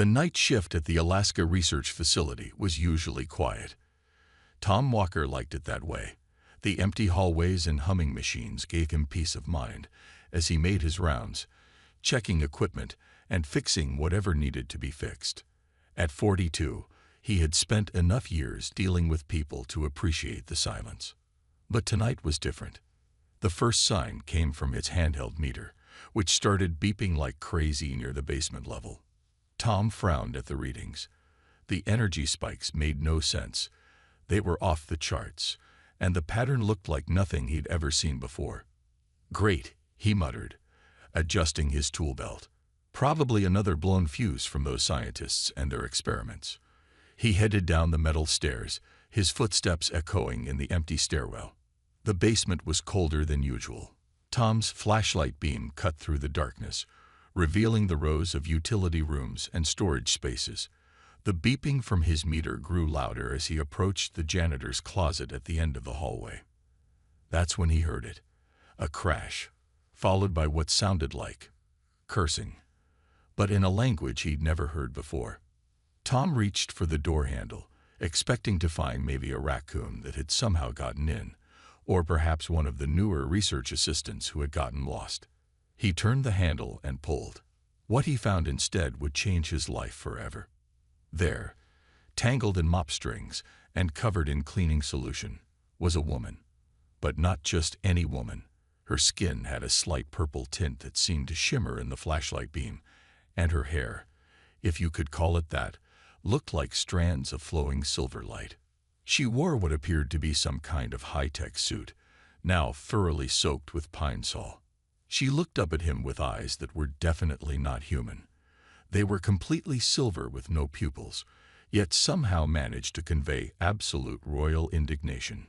The night shift at the Alaska Research Facility was usually quiet. Tom Walker liked it that way. The empty hallways and humming machines gave him peace of mind as he made his rounds, checking equipment and fixing whatever needed to be fixed. At 42, he had spent enough years dealing with people to appreciate the silence. But tonight was different. The first sign came from its handheld meter, which started beeping like crazy near the basement level. Tom frowned at the readings. The energy spikes made no sense. They were off the charts, and the pattern looked like nothing he'd ever seen before. "Great," he muttered, adjusting his tool belt. Probably another blown fuse from those scientists and their experiments. He headed down the metal stairs, his footsteps echoing in the empty stairwell. The basement was colder than usual. Tom's flashlight beam cut through the darkness, revealing the rows of utility rooms and storage spaces. The beeping from his meter grew louder as he approached the janitor's closet at the end of the hallway. That's when he heard it. A crash, followed by what sounded like cursing, but in a language he'd never heard before. Tom reached for the door handle, expecting to find maybe a raccoon that had somehow gotten in, or perhaps one of the newer research assistants who had gotten lost. He turned the handle and pulled. What he found instead would change his life forever. There, tangled in mop strings and covered in cleaning solution, was a woman. But not just any woman. Her skin had a slight purple tint that seemed to shimmer in the flashlight beam, and her hair, if you could call it that, looked like strands of flowing silver light. She wore what appeared to be some kind of high-tech suit, now thoroughly soaked with pine sol. She looked up at him with eyes that were definitely not human. They were completely silver with no pupils, yet somehow managed to convey absolute royal indignation.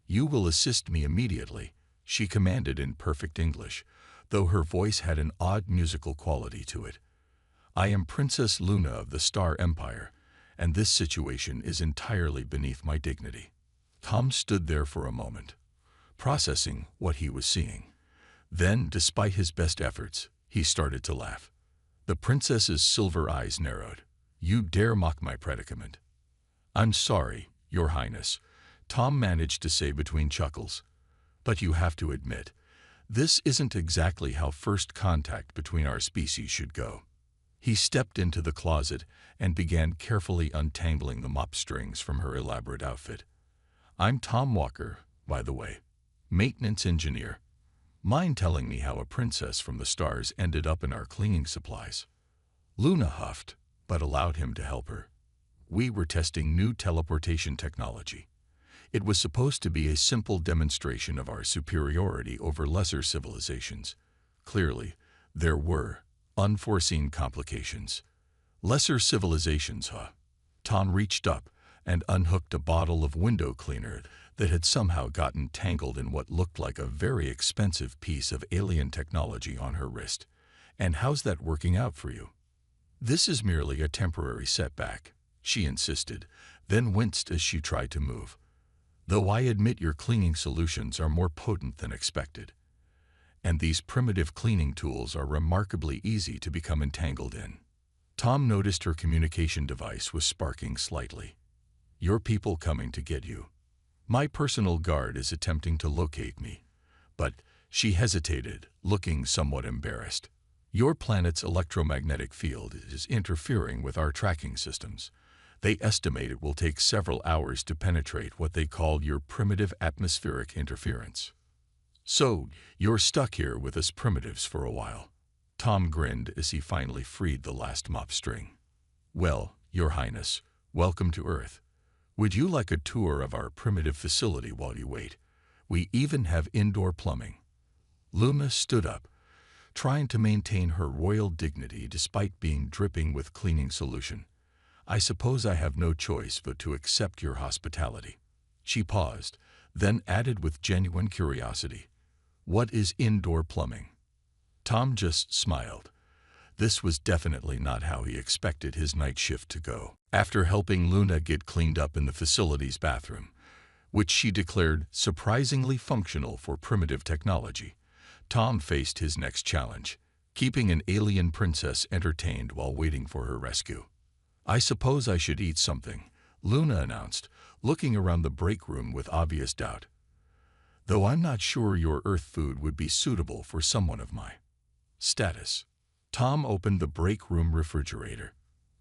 "You will assist me immediately," she commanded in perfect English, though her voice had an odd musical quality to it. "I am Princess Luna of the Star Empire, and this situation is entirely beneath my dignity." Tom stood there for a moment, processing what he was seeing. Then, despite his best efforts, he started to laugh. The princess's silver eyes narrowed. "You dare mock my predicament." "I'm sorry, Your Highness," Tom managed to say between chuckles. "But you have to admit, this isn't exactly how first contact between our species should go." He stepped into the closet and began carefully untangling the mop strings from her elaborate outfit. "I'm Tom Walker, by the way, maintenance engineer. Mind telling me how a princess from the stars ended up in our cleaning supplies?" Luna huffed, but allowed him to help her. "We were testing new teleportation technology. It was supposed to be a simple demonstration of our superiority over lesser civilizations. Clearly, there were unforeseen complications. Lesser civilizations, huh?" Tom reached up and unhooked a bottle of window cleaner that had somehow gotten tangled in what looked like a very expensive piece of alien technology on her wrist. "And how's that working out for you?" "This is merely a temporary setback," she insisted, then winced as she tried to move. "Though I admit your cleaning solutions are more potent than expected. And these primitive cleaning tools are remarkably easy to become entangled in." Tom noticed her communication device was sparking slightly. "Your people coming to get you. My personal guard is attempting to locate me." But she hesitated, looking somewhat embarrassed. "Your planet's electromagnetic field is interfering with our tracking systems. They estimate it will take several hours to penetrate what they call your primitive atmospheric interference. So, you're stuck here with us primitives for a while." Tom grinned as he finally freed the last mop string. "Well, Your Highness, welcome to Earth. Would you like a tour of our primitive facility while you wait? We even have indoor plumbing." Luna stood up, trying to maintain her royal dignity despite being dripping with cleaning solution. "I suppose I have no choice but to accept your hospitality." She paused, then added with genuine curiosity, "What is indoor plumbing?" Tom just smiled. This was definitely not how he expected his night shift to go. After helping Luna get cleaned up in the facility's bathroom, which she declared surprisingly functional for primitive technology, Tom faced his next challenge: keeping an alien princess entertained while waiting for her rescue. "I suppose I should eat something," Luna announced, looking around the break room with obvious doubt. "Though I'm not sure your Earth food would be suitable for someone of my status." Tom opened the break room refrigerator.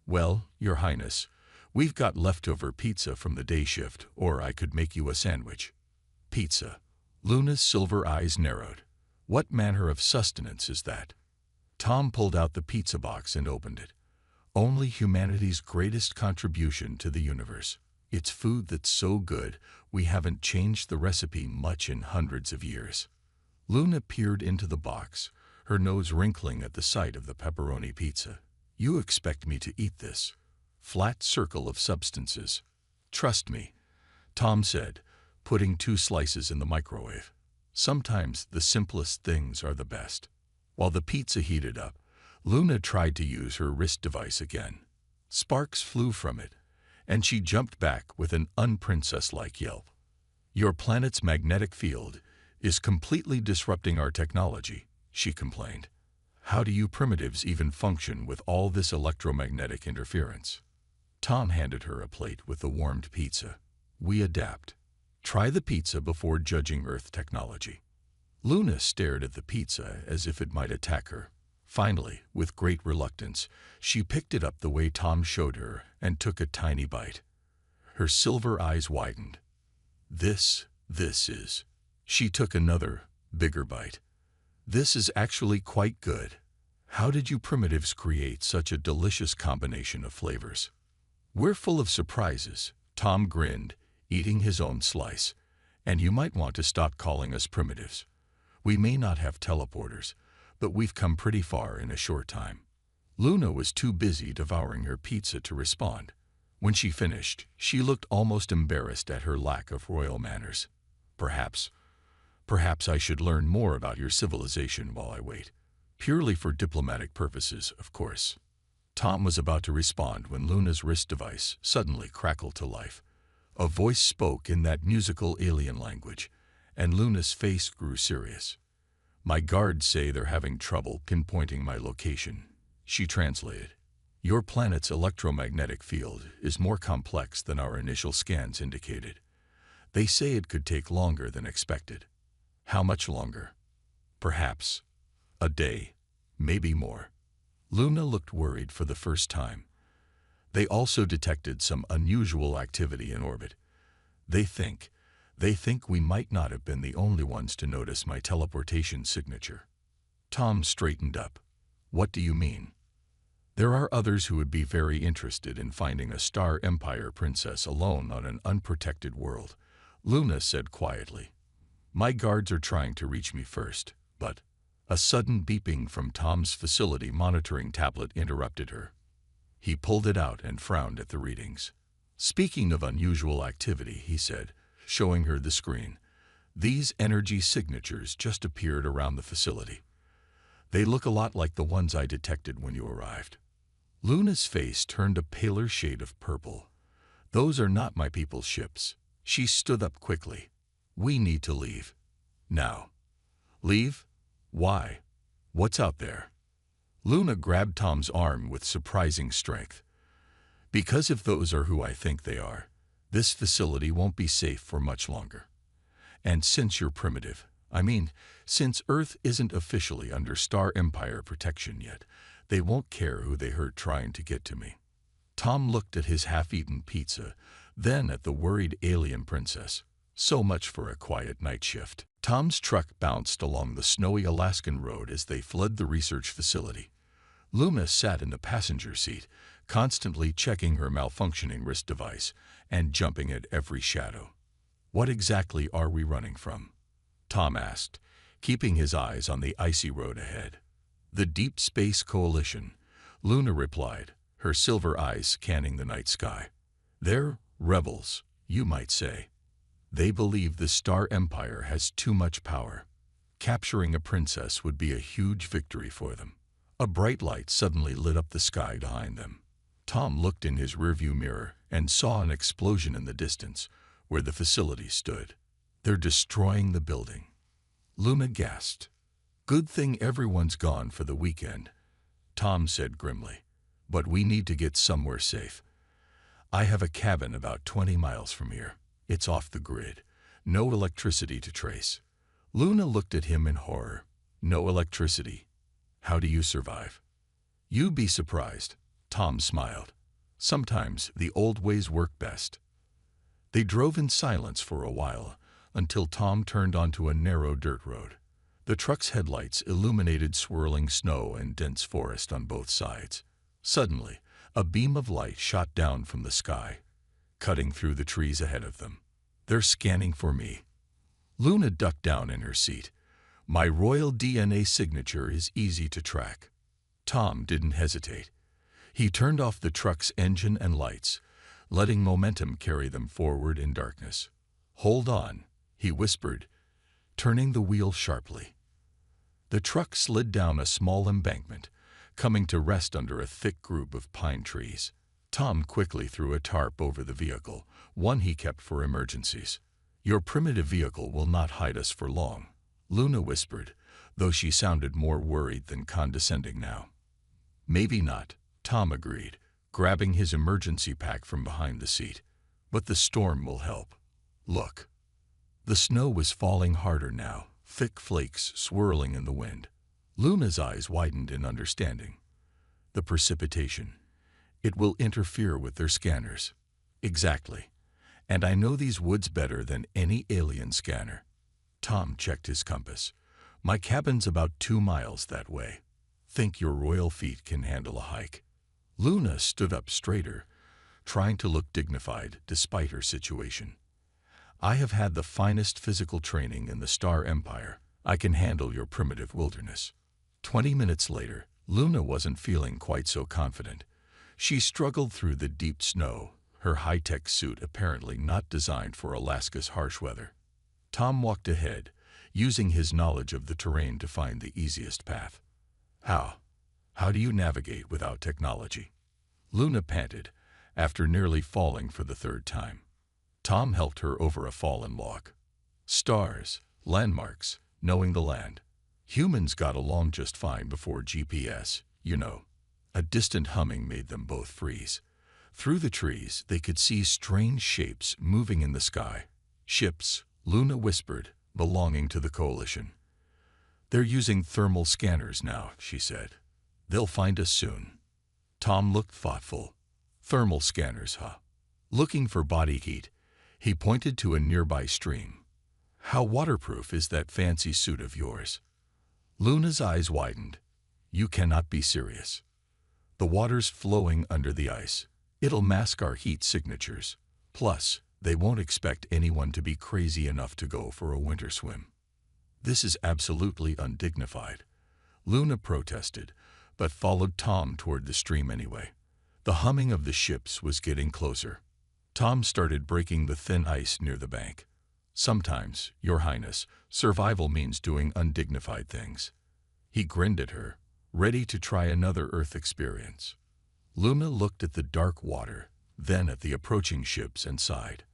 "Well, Your Highness, we've got leftover pizza from the day shift, or I could make you a sandwich." "Pizza?" Luna's silver eyes narrowed. "What manner of sustenance is that?" Tom pulled out the pizza box and opened it. "Only humanity's greatest contribution to the universe. It's food that's so good, we haven't changed the recipe much in hundreds of years." Luna peered into the box, her nose wrinkling at the sight of the pepperoni pizza. "You expect me to eat this flat circle of substances?" "Trust me," Tom said, putting 2 slices in the microwave. "Sometimes the simplest things are the best." While the pizza heated up, Luna tried to use her wrist device again. Sparks flew from it, and she jumped back with an unprincess-like yelp. "Your planet's magnetic field is completely disrupting our technology," she complained. "How do you primitives even function with all this electromagnetic interference?" Tom handed her a plate with the warmed pizza. "We adapt. Try the pizza before judging Earth technology." Luna stared at the pizza as if it might attack her. Finally, with great reluctance, she picked it up the way Tom showed her and took a tiny bite. Her silver eyes widened. This is... She took another, bigger bite. "This is actually quite good. How did you primitives create such a delicious combination of flavors?" "We're full of surprises," Tom grinned, eating his own slice. "And you might want to stop calling us primitives. We may not have teleporters, but we've come pretty far in a short time." Luna was too busy devouring her pizza to respond. When she finished, she looked almost embarrassed at her lack of royal manners. Perhaps I should learn more about your civilization while I wait. Purely for diplomatic purposes, of course." Tom was about to respond when Luna's wrist device suddenly crackled to life. A voice spoke in that musical alien language, and Luna's face grew serious. "My guards say they're having trouble pinpointing my location," she translated. "Your planet's electromagnetic field is more complex than our initial scans indicated. They say it could take longer than expected." "How much longer?" "Perhaps a day, maybe more." Luna looked worried for the first time. "They also detected some unusual activity in orbit. They think we might not have been the only ones to notice my teleportation signature." Tom straightened up. "What do you mean?" "There are others who would be very interested in finding a Star Empire princess alone on an unprotected world," Luna said quietly. "My guards are trying to reach me first, but..." A sudden beeping from Tom's facility monitoring tablet interrupted her. He pulled it out and frowned at the readings. "Speaking of unusual activity," he said, showing her the screen, "these energy signatures just appeared around the facility. They look a lot like the ones I detected when you arrived." Luna's face turned a paler shade of purple. "Those are not my people's ships." She stood up quickly. "We need to leave. Now." "Leave? Why? What's out there?" Luna grabbed Tom's arm with surprising strength. "Because if those are who I think they are, this facility won't be safe for much longer. And since you're primitive, since Earth isn't officially under Star Empire protection yet, they won't care who they hurt trying to get to me." Tom looked at his half-eaten pizza, then at the worried alien princess. So much for a quiet night shift. Tom's truck bounced along the snowy Alaskan road as they fled the research facility. Luna sat in the passenger seat, constantly checking her malfunctioning wrist device and jumping at every shadow. "What exactly are we running from?" Tom asked, keeping his eyes on the icy road ahead. "The Deep Space Coalition," Luna replied, her silver eyes scanning the night sky. "They're rebels, you might say. They believe the Star Empire has too much power. Capturing a princess would be a huge victory for them." A bright light suddenly lit up the sky behind them. Tom looked in his rearview mirror and saw an explosion in the distance, where the facility stood. "They're destroying the building." Luna gasped. Good thing everyone's gone for the weekend, Tom said grimly. But we need to get somewhere safe. I have a cabin about 20 miles from here. It's off the grid. No electricity to trace. Luna looked at him in horror. No electricity. How do you survive? You'd be surprised, Tom smiled. Sometimes the old ways work best. They drove in silence for a while, until Tom turned onto a narrow dirt road. The truck's headlights illuminated swirling snow and dense forest on both sides. Suddenly, a beam of light shot down from the sky, cutting through the trees ahead of them. They're scanning for me. Luna ducked down in her seat. My royal DNA signature is easy to track. Tom didn't hesitate. He turned off the truck's engine and lights, letting momentum carry them forward in darkness. Hold on, he whispered, turning the wheel sharply. The truck slid down a small embankment, coming to rest under a thick group of pine trees. Tom quickly threw a tarp over the vehicle, one he kept for emergencies. Your primitive vehicle will not hide us for long, Luna whispered, though she sounded more worried than condescending now. Maybe not, Tom agreed, grabbing his emergency pack from behind the seat. But the storm will help. Look. The snow was falling harder now, thick flakes swirling in the wind. Luna's eyes widened in understanding. The precipitation. It will interfere with their scanners. Exactly. And I know these woods better than any alien scanner. Tom checked his compass. My cabin's about 2 miles that way. Think your royal feet can handle a hike? Luna stood up straighter, trying to look dignified despite her situation. I have had the finest physical training in the Star Empire. I can handle your primitive wilderness. 20 minutes later, Luna wasn't feeling quite so confident. She struggled through the deep snow, her high-tech suit apparently not designed for Alaska's harsh weather. Tom walked ahead, using his knowledge of the terrain to find the easiest path. How do you navigate without technology? Luna panted, after nearly falling for the 3rd time. Tom helped her over a fallen log. Stars, landmarks, knowing the land. Humans got along just fine before GPS, you know. A distant humming made them both freeze. Through the trees, they could see strange shapes moving in the sky. Ships, Luna whispered, belonging to the coalition. They're using thermal scanners now, she said. They'll find us soon. Tom looked thoughtful. Thermal scanners, huh? Looking for body heat, he pointed to a nearby stream. How waterproof is that fancy suit of yours? Luna's eyes widened. You cannot be serious. The water's flowing under the ice. It'll mask our heat signatures. Plus, they won't expect anyone to be crazy enough to go for a winter swim. This is absolutely undignified. Luna protested, but followed Tom toward the stream anyway. The humming of the ships was getting closer. Tom started breaking the thin ice near the bank. Sometimes, Your Highness, survival means doing undignified things. He grinned at her, ready to try another Earth experience. Luna looked at the dark water, then at the approaching ships and sighed.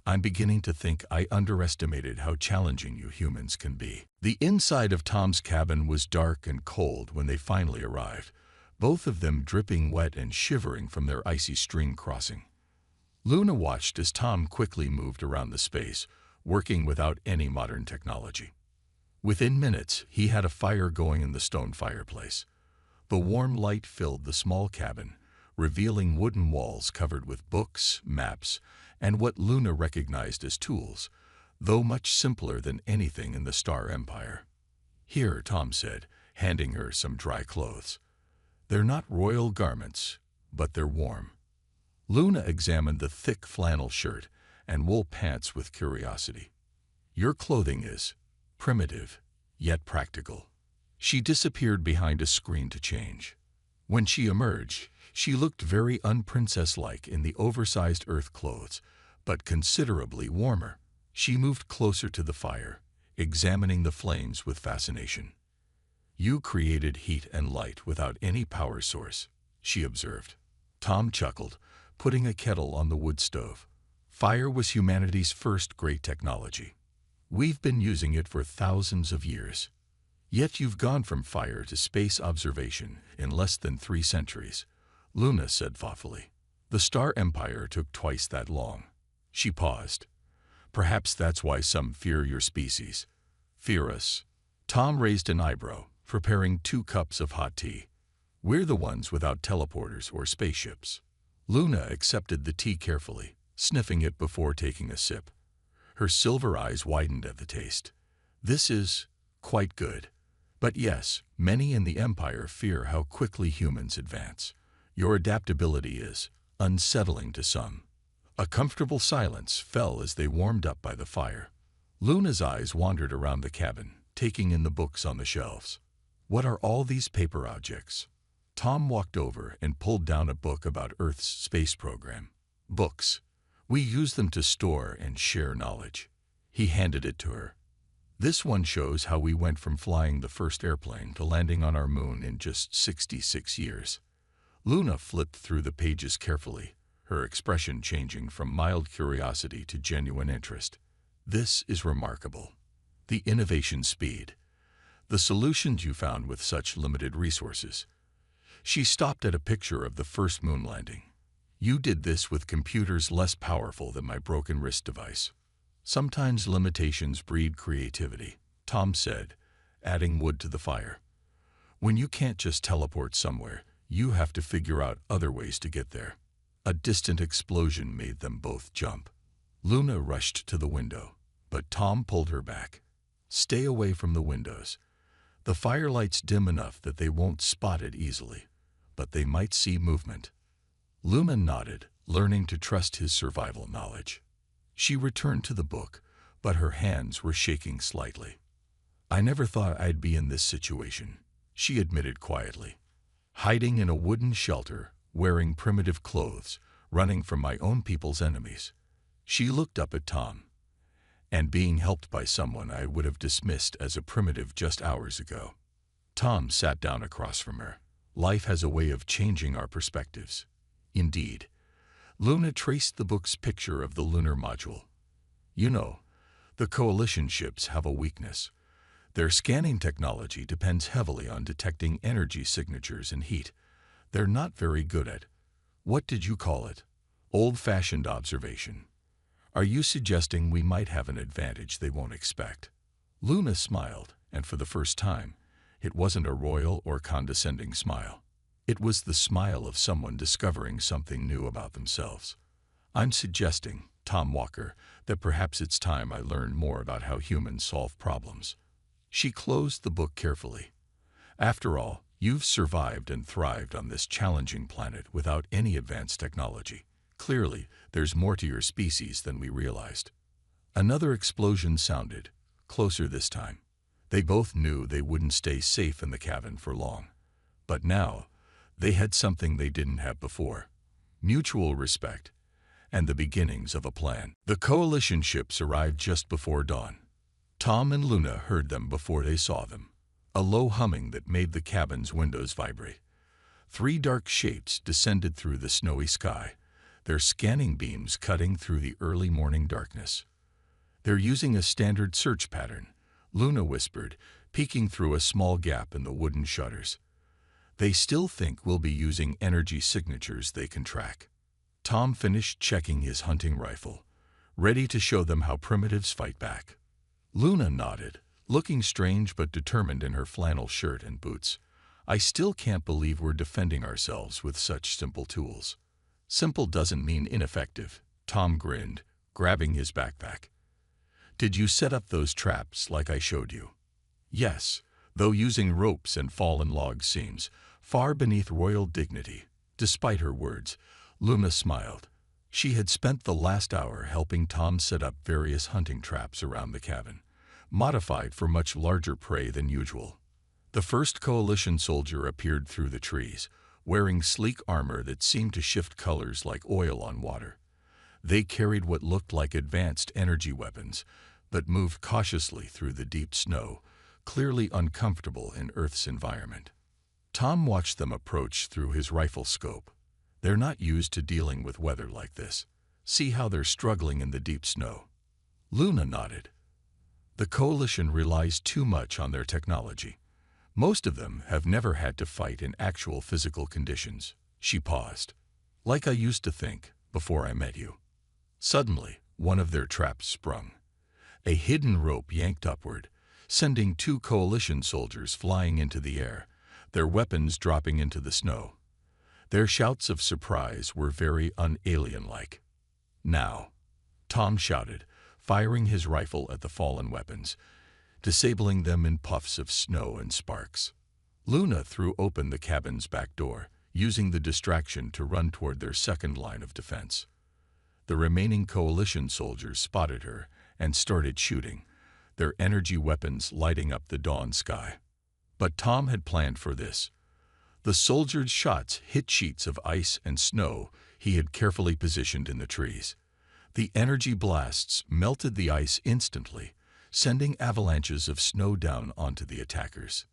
I'm beginning to think I underestimated how challenging you humans can be. The inside of Tom's cabin was dark and cold when they finally arrived, both of them dripping wet and shivering from their icy stream crossing. Luna watched as Tom quickly moved around the space, working without any modern technology. Within minutes, he had a fire going in the stone fireplace. The warm light filled the small cabin, revealing wooden walls covered with books, maps, and what Luna recognized as tools, though much simpler than anything in the Star Empire. Here, Tom said, handing her some dry clothes. They're not royal garments, but they're warm. Luna examined the thick flannel shirt and wool pants with curiosity. Your clothing is primitive, yet practical. She disappeared behind a screen to change. When she emerged, she looked very unprincess-like in the oversized Earth clothes, but considerably warmer. She moved closer to the fire, examining the flames with fascination. You created heat and light without any power source, she observed. Tom chuckled, putting a kettle on the wood stove. Fire was humanity's first great technology. We've been using it for thousands of years. Yet you've gone from fire to space observation in less than 3 centuries, Luna said thoughtfully. The Star Empire took twice that long. She paused. Perhaps that's why some fear your species. Fear us. Tom raised an eyebrow, preparing 2 cups of hot tea. We're the ones without teleporters or spaceships. Luna accepted the tea carefully, sniffing it before taking a sip. Her silver eyes widened at the taste. This is quite good. But yes, many in the Empire fear how quickly humans advance. Your adaptability is unsettling to some. A comfortable silence fell as they warmed up by the fire. Luna's eyes wandered around the cabin, taking in the books on the shelves. What are all these paper objects? Tom walked over and pulled down a book about Earth's space program. Books. We use them to store and share knowledge. He handed it to her. This one shows how we went from flying the first airplane to landing on our moon in just 66 years. Luna flipped through the pages carefully, her expression changing from mild curiosity to genuine interest. This is remarkable. The innovation speed. The solutions you found with such limited resources. She stopped at a picture of the first moon landing. You did this with computers less powerful than my broken wrist device. Sometimes limitations breed creativity, Tom said, adding wood to the fire. When you can't just teleport somewhere, you have to figure out other ways to get there. A distant explosion made them both jump. Luna rushed to the window, but Tom pulled her back. Stay away from the windows. The firelight's dim enough that they won't spot it easily, but they might see movement. Luna nodded, learning to trust his survival knowledge. She returned to the book, but her hands were shaking slightly. I never thought I'd be in this situation, she admitted quietly. Hiding in a wooden shelter, wearing primitive clothes, running from my own people's enemies. She looked up at Tom. And being helped by someone I would have dismissed as a primitive just hours ago. Tom sat down across from her. Life has a way of changing our perspectives. Indeed. Luna traced the book's picture of the lunar module. You know, the coalition ships have a weakness. Their scanning technology depends heavily on detecting energy signatures and heat. They're not very good at, what did you call it? Old-fashioned observation. Are you suggesting we might have an advantage they won't expect? Luna smiled, and for the first time, it wasn't a royal or condescending smile. It was the smile of someone discovering something new about themselves. I'm suggesting, Tom Walker, that perhaps it's time I learn more about how humans solve problems. She closed the book carefully. After all, you've survived and thrived on this challenging planet without any advanced technology. Clearly, there's more to your species than we realized. Another explosion sounded, closer this time. They both knew they wouldn't stay safe in the cabin for long. But now, they had something they didn't have before. Mutual respect, and the beginnings of a plan. The coalition ships arrived just before dawn. Tom and Luna heard them before they saw them. A low humming that made the cabin's windows vibrate. 3 dark shapes descended through the snowy sky, their scanning beams cutting through the early morning darkness. They're using a standard search pattern, Luna whispered, peeking through a small gap in the wooden shutters. They still think we'll be using energy signatures they can track. Tom finished checking his hunting rifle, ready to show them how primitives fight back. Luna nodded, looking strange but determined in her flannel shirt and boots. I still can't believe we're defending ourselves with such simple tools. Simple doesn't mean ineffective, Tom grinned, grabbing his backpack. Did you set up those traps like I showed you? Yes, though using ropes and fallen logs seems far beneath royal dignity. Despite her words, Luna smiled. She had spent the last hour helping Tom set up various hunting traps around the cabin, modified for much larger prey than usual. The first coalition soldier appeared through the trees, wearing sleek armor that seemed to shift colors like oil on water. They carried what looked like advanced energy weapons, but moved cautiously through the deep snow, clearly uncomfortable in Earth's environment. Tom watched them approach through his rifle scope. They're not used to dealing with weather like this. See how they're struggling in the deep snow. Luna nodded. The Coalition relies too much on their technology. Most of them have never had to fight in actual physical conditions. She paused. Like I used to think, before I met you. Suddenly, one of their traps sprung. A hidden rope yanked upward, sending 2 Coalition soldiers flying into the air, their weapons dropping into the snow. Their shouts of surprise were very un-alien-like. Now, Tom shouted, firing his rifle at the fallen weapons, disabling them in puffs of snow and sparks. Luna threw open the cabin's back door, using the distraction to run toward their second line of defense. The remaining Coalition soldiers spotted her and started shooting, their energy weapons lighting up the dawn sky. But Tom had planned for this. The soldiers' shots hit sheets of ice and snow he had carefully positioned in the trees. The energy blasts melted the ice instantly, sending avalanches of snow down onto the attackers.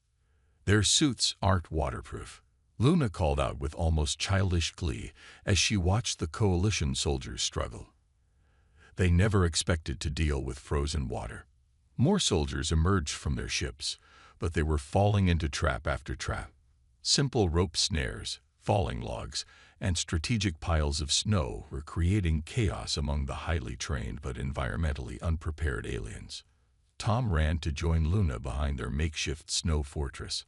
Their suits aren't waterproof, Luna called out with almost childish glee as she watched the Coalition soldiers struggle. They never expected to deal with frozen water. More soldiers emerged from their ships, but they were falling into trap after trap. Simple rope snares, falling logs, and strategic piles of snow were creating chaos among the highly trained but environmentally unprepared aliens. Tom ran to join Luna behind their makeshift snow fortress.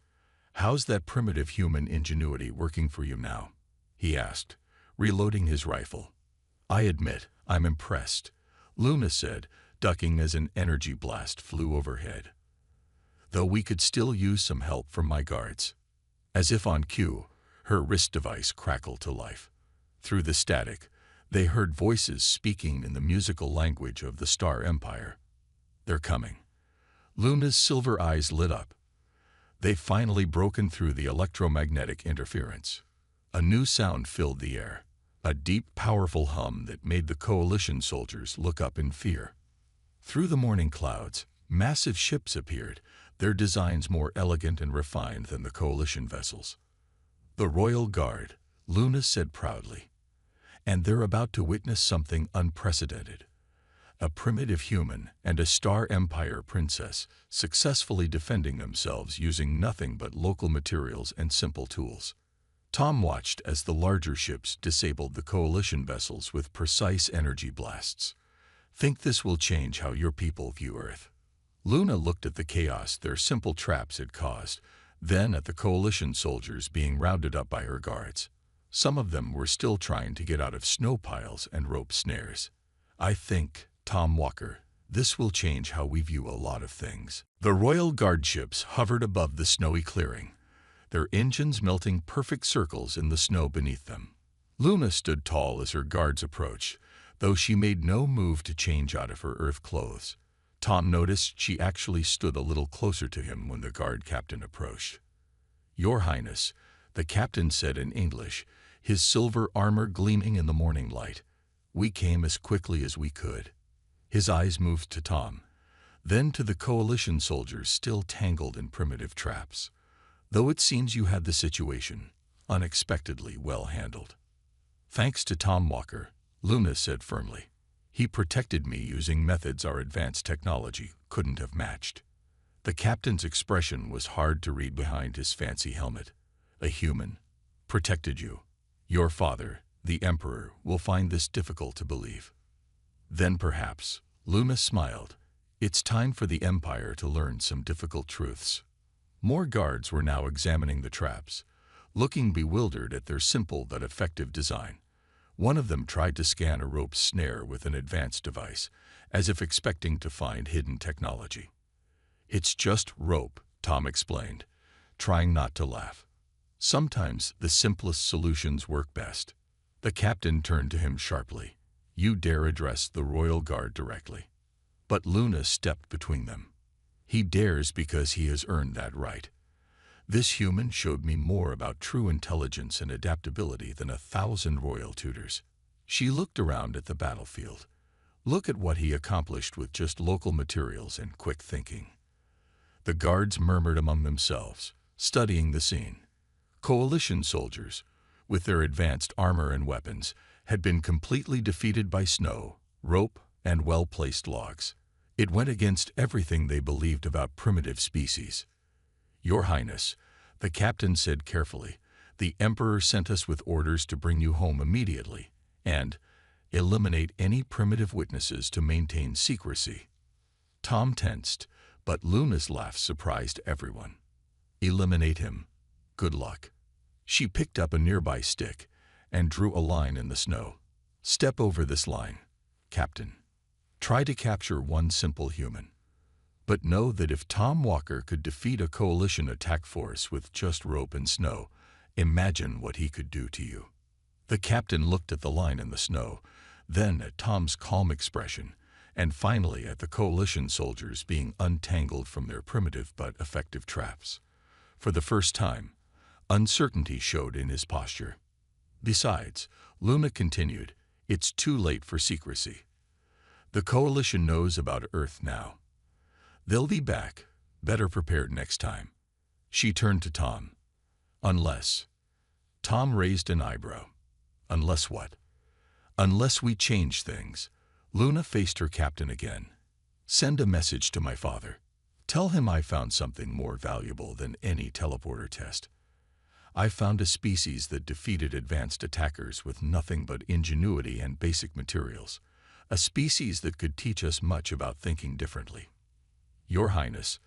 "How's that primitive human ingenuity working for you now?" he asked, reloading his rifle. "I admit, I'm impressed," Luna said, ducking as an energy blast flew overhead. "Though we could still use some help from my guards." As if on cue, her wrist device crackled to life. Through the static, they heard voices speaking in the musical language of the Star Empire. "They're coming." Luna's silver eyes lit up. They'd finally broken through the electromagnetic interference. A new sound filled the air, a deep, powerful hum that made the Coalition soldiers look up in fear. Through the morning clouds, massive ships appeared, their designs more elegant and refined than the Coalition vessels. "The Royal Guard," Luna said proudly. "And they're about to witness something unprecedented. A primitive human and a Star Empire princess successfully defending themselves using nothing but local materials and simple tools." Tom watched as the larger ships disabled the Coalition vessels with precise energy blasts. "Think this will change how your people view Earth?" Luna looked at the chaos their simple traps had caused, then at the Coalition soldiers being rounded up by her guards. Some of them were still trying to get out of snow piles and rope snares. "I think, Tom Walker, this will change how we view a lot of things." The Royal Guard ships hovered above the snowy clearing, their engines melting perfect circles in the snow beneath them. Luna stood tall as her guards approached, though she made no move to change out of her Earth clothes. Tom noticed she actually stood a little closer to him when the guard captain approached. "Your Highness," the captain said in English, his silver armor gleaming in the morning light, "we came as quickly as we could." His eyes moved to Tom, then to the Coalition soldiers still tangled in primitive traps. "Though it seems you had the situation unexpectedly well handled." "Thanks to Tom Walker," Luna said firmly. "He protected me using methods our advanced technology couldn't have matched." The captain's expression was hard to read behind his fancy helmet. "A human protected you. Your father, the Emperor, will find this difficult to believe." "Then perhaps," Luna smiled, "it's time for the Empire to learn some difficult truths." More guards were now examining the traps, looking bewildered at their simple but effective design. One of them tried to scan a rope snare with an advanced device, as if expecting to find hidden technology. "It's just rope," Tom explained, trying not to laugh. "Sometimes the simplest solutions work best." The captain turned to him sharply. "You dare address the Royal Guard directly." But Luna stepped between them. "He dares because he has earned that right. This human showed me more about true intelligence and adaptability than 1,000 royal tutors." She looked around at the battlefield. "Look at what he accomplished with just local materials and quick thinking." The guards murmured among themselves, studying the scene. Coalition soldiers, with their advanced armor and weapons, had been completely defeated by snow, rope, and well-placed logs. It went against everything they believed about primitive species. "Your Highness," the captain said carefully, "the Emperor sent us with orders to bring you home immediately, and eliminate any primitive witnesses to maintain secrecy." Tom tensed, but Luna's laugh surprised everyone. "Eliminate him. Good luck." She picked up a nearby stick and drew a line in the snow. "Step over this line, Captain. Try to capture one simple human. But know that if Tom Walker could defeat a coalition attack force with just rope and snow, imagine what he could do to you." The captain looked at the line in the snow, then at Tom's calm expression, and finally at the coalition soldiers being untangled from their primitive but effective traps. For the first time, uncertainty showed in his posture. "Besides," Luna continued, "it's too late for secrecy. The coalition knows about Earth now. They'll be back, better prepared next time." She turned to Tom. "Unless..." Tom raised an eyebrow. "Unless what?" "Unless we change things." Luna faced her captain again. "Send a message to my father. Tell him I found something more valuable than any teleporter test. I found a species that defeated advanced attackers with nothing but ingenuity and basic materials. A species that could teach us much about thinking differently." "Your Highness,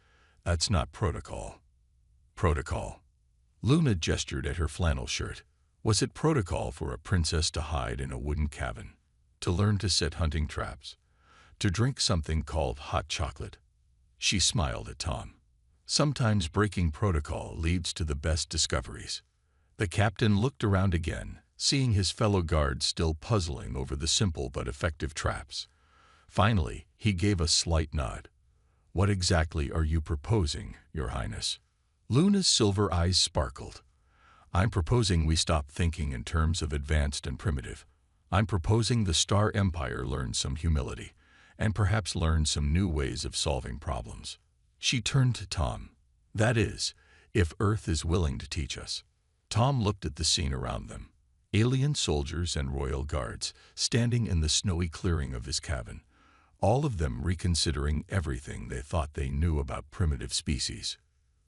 that's not protocol." "Protocol?" Luna gestured at her flannel shirt. "Was it protocol for a princess to hide in a wooden cabin? To learn to set hunting traps? To drink something called hot chocolate?" She smiled at Tom. "Sometimes breaking protocol leads to the best discoveries." The captain looked around again, seeing his fellow guards still puzzling over the simple but effective traps. Finally, he gave a slight nod. "What exactly are you proposing, Your Highness?" Luna's silver eyes sparkled. "I'm proposing we stop thinking in terms of advanced and primitive. I'm proposing the Star Empire learn some humility, and perhaps learn some new ways of solving problems." She turned to Tom. "That is, if Earth is willing to teach us." Tom looked at the scene around them. Alien soldiers and royal guards standing in the snowy clearing of his cabin, all of them reconsidering everything they thought they knew about primitive species.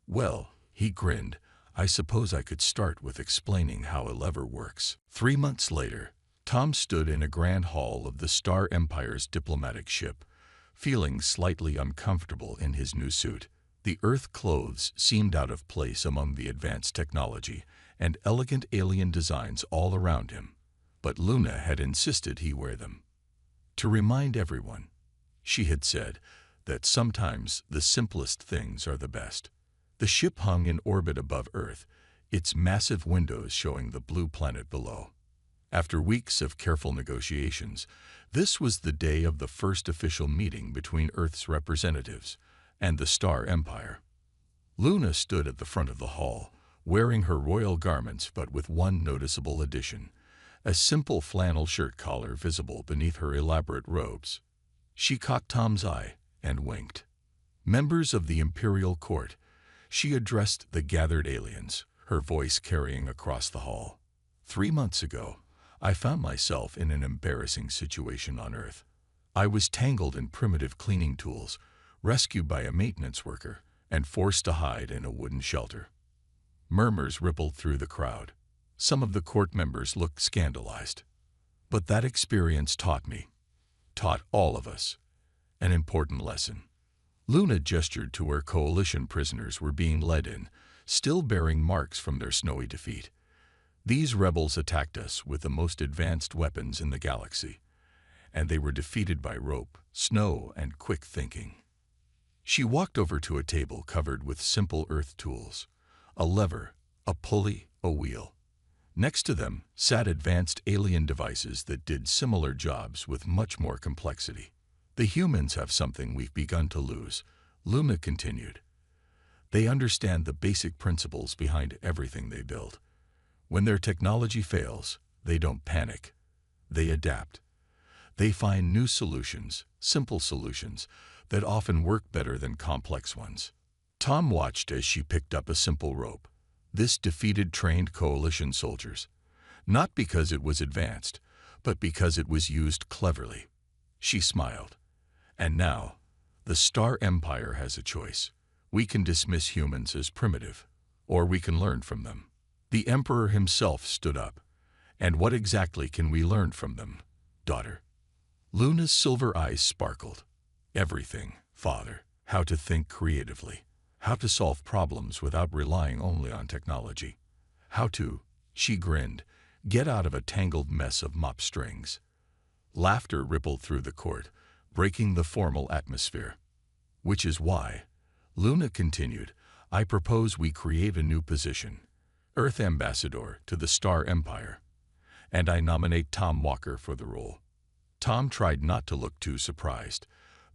"Well," he grinned, "I suppose I could start with explaining how a lever works." 3 months later, Tom stood in a grand hall of the Star Empire's diplomatic ship, feeling slightly uncomfortable in his new suit. The Earth clothes seemed out of place among the advanced technology and elegant alien designs all around him, but Luna had insisted he wear them. To remind everyone, she had said, that sometimes the simplest things are the best. The ship hung in orbit above Earth, its massive windows showing the blue planet below. After weeks of careful negotiations, this was the day of the first official meeting between Earth's representatives and the Star Empire. Luna stood at the front of the hall, wearing her royal garments but with one noticeable addition, a simple flannel shirt collar visible beneath her elaborate robes. She caught Tom's eye and winked. "Members of the Imperial Court," she addressed the gathered aliens, her voice carrying across the hall. 3 months ago, I found myself in an embarrassing situation on Earth. I was tangled in primitive cleaning tools, rescued by a maintenance worker, and forced to hide in a wooden shelter. Murmurs rippled through the crowd. Some of the court members looked scandalized. But that experience taught all of us, an important lesson. Luna gestured to where coalition prisoners were being led in, still bearing marks from their snowy defeat. These rebels attacked us with the most advanced weapons in the galaxy, and they were defeated by rope, snow, and quick thinking. She walked over to a table covered with simple Earth tools, a lever, a pulley, a wheel. Next to them sat advanced alien devices that did similar jobs with much more complexity. "The humans have something we've begun to lose," Luna continued. "They understand the basic principles behind everything they build. When their technology fails, they don't panic. They adapt. They find new solutions, simple solutions, that often work better than complex ones." Tom watched as she picked up a simple rope. This defeated trained coalition soldiers, not because it was advanced, but because it was used cleverly. She smiled. "And now, The Star Empire has a choice. We can dismiss humans as primitive, or we can learn from them. The Emperor himself stood up. And what exactly can we learn from them, daughter? Luna's silver eyes sparkled. Everything, father. How to think creatively. How to solve problems without relying only on technology. How to, she grinned, get out of a tangled mess of mop strings. Laughter rippled through the court, breaking the formal atmosphere. Which is why, Luna continued, I propose we create a new position, Earth Ambassador to the Star Empire. And I nominate Tom Walker for the role. Tom tried not to look too surprised,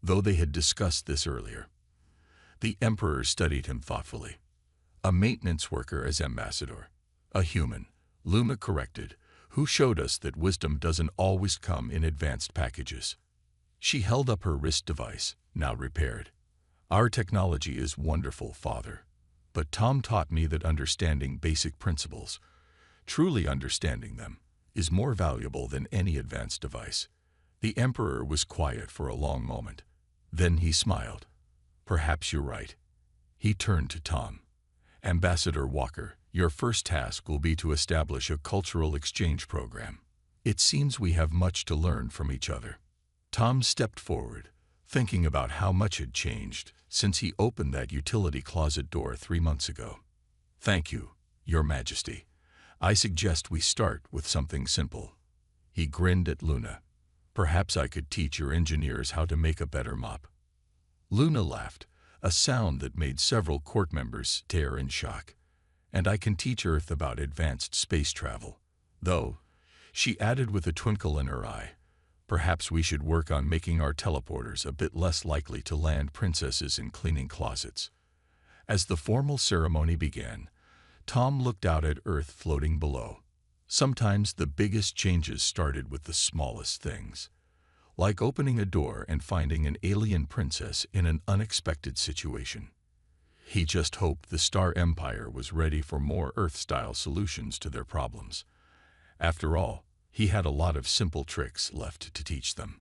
though they had discussed this earlier. The Emperor studied him thoughtfully. A maintenance worker as ambassador. A human, Luna corrected, who showed us that wisdom doesn't always come in advanced packages. She held up her wrist device, now repaired. Our technology is wonderful, father. But Tom taught me that understanding basic principles, truly understanding them, is more valuable than any advanced device. The Emperor was quiet for a long moment. Then he smiled. Perhaps you're right. He turned to Tom. Ambassador Walker, your first task will be to establish a cultural exchange program. It seems we have much to learn from each other. Tom stepped forward, thinking about how much had changed since he opened that utility closet door 3 months ago. Thank you, Your Majesty. I suggest we start with something simple. He grinned at Luna. Perhaps I could teach your engineers how to make a better mop. Luna laughed, a sound that made several court members stare in shock. And I can teach Earth about advanced space travel. Though, she added with a twinkle in her eye, perhaps we should work on making our teleporters a bit less likely to land princesses in cleaning closets. As the formal ceremony began, Tom looked out at Earth floating below. Sometimes the biggest changes started with the smallest things, like opening a door and finding an alien princess in an unexpected situation. He just hoped the Star Empire was ready for more Earth-style solutions to their problems. After all, he had a lot of simple tricks left to teach them.